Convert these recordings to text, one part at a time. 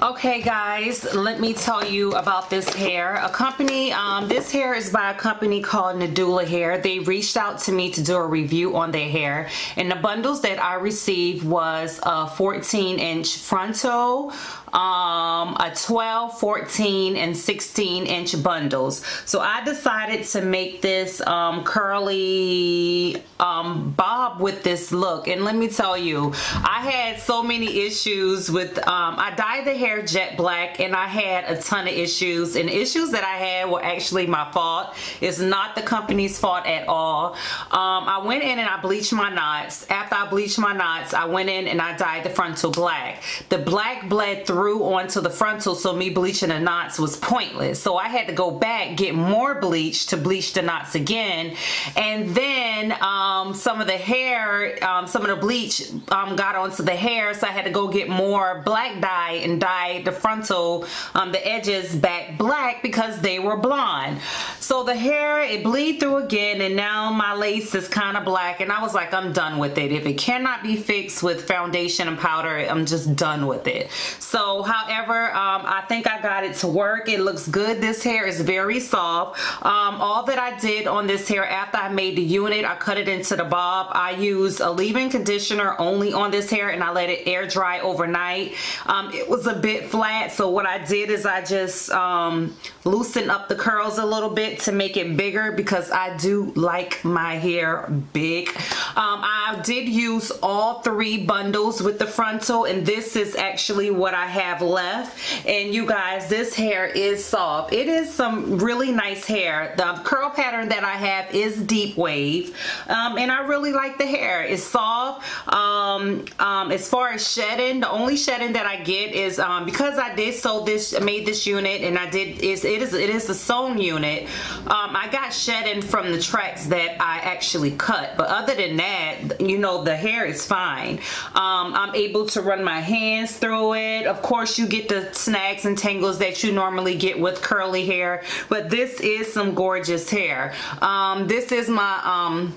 Okay guys, let me tell you about this hair. This hair is by a company called Nadula hair. They reached out to me to do a review on their hair, and the bundles that I received was a 14-inch frontal, a 12, 14, and 16-inch bundles. So I decided to make this curly bob with this look, and let me tell you, I had so many issues with I dyed the hair jet black, and I had a ton of issues, and the issues that I had were actually my fault. It's not the company's fault at all. I went in and I bleached my knots. After I bleached my knots, I went in and I dyed the frontal black. The black bled through onto the frontal, so me bleaching the knots was pointless. So I had to go back, get more bleach to bleach the knots again, and then some of the hair, some of the bleach got onto the hair, so I had to go get more black dye and dye the frontal, the edges back black because they were blonde. So the hair, it bleed through again, and now my lace is kind of black, and I was like, I'm done with it. If it cannot be fixed with foundation and powder, I'm just done with it. So however, I think I got it to work. It looks good. This hair is very soft. All that I did on this hair after I made the unit, I cut it into the bob. I used a leave-in conditioner only on this hair, and I let it air dry overnight. It was a bit flat, so what I did is I just loosened up the curls a little bit to make it bigger because I do like my hair big. I did use all 3 bundles with the frontal, and this is actually what I have left. And you guys, this hair is soft. It is some really nice hair. The curl pattern that I have is deep wave, and I really like the hair. It's soft. As far as shedding, the only shedding that I get is because I did made this unit, and it is a sewn unit. I got shedding from the tracks that I actually cut, but other than that, you know, the hair is fine. I'm able to run my hands through it. Of course, you get the snags and tangles that you normally get with curly hair, but this is some gorgeous hair. This is my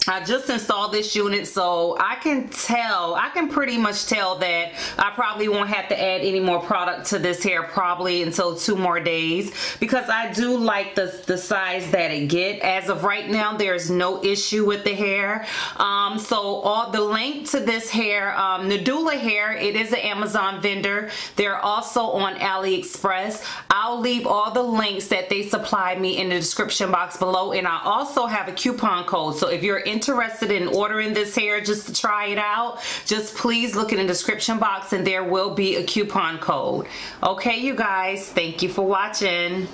I just installed this unit, so I can pretty much tell that I probably won't have to add any more product to this hair probably until 2 more days, because I do like the size that it get. As of right now, there's no issue with the hair. So all the link to this hair, Nadula hair, it is an Amazon vendor. They're also on AliExpress. I'll leave all the links that they supplied me in the description box below, and I also have a coupon code. So if you're interested in ordering this hair just to try it out, just please look in the description box, and there will be a coupon code. Okay, you guys, thank you for watching.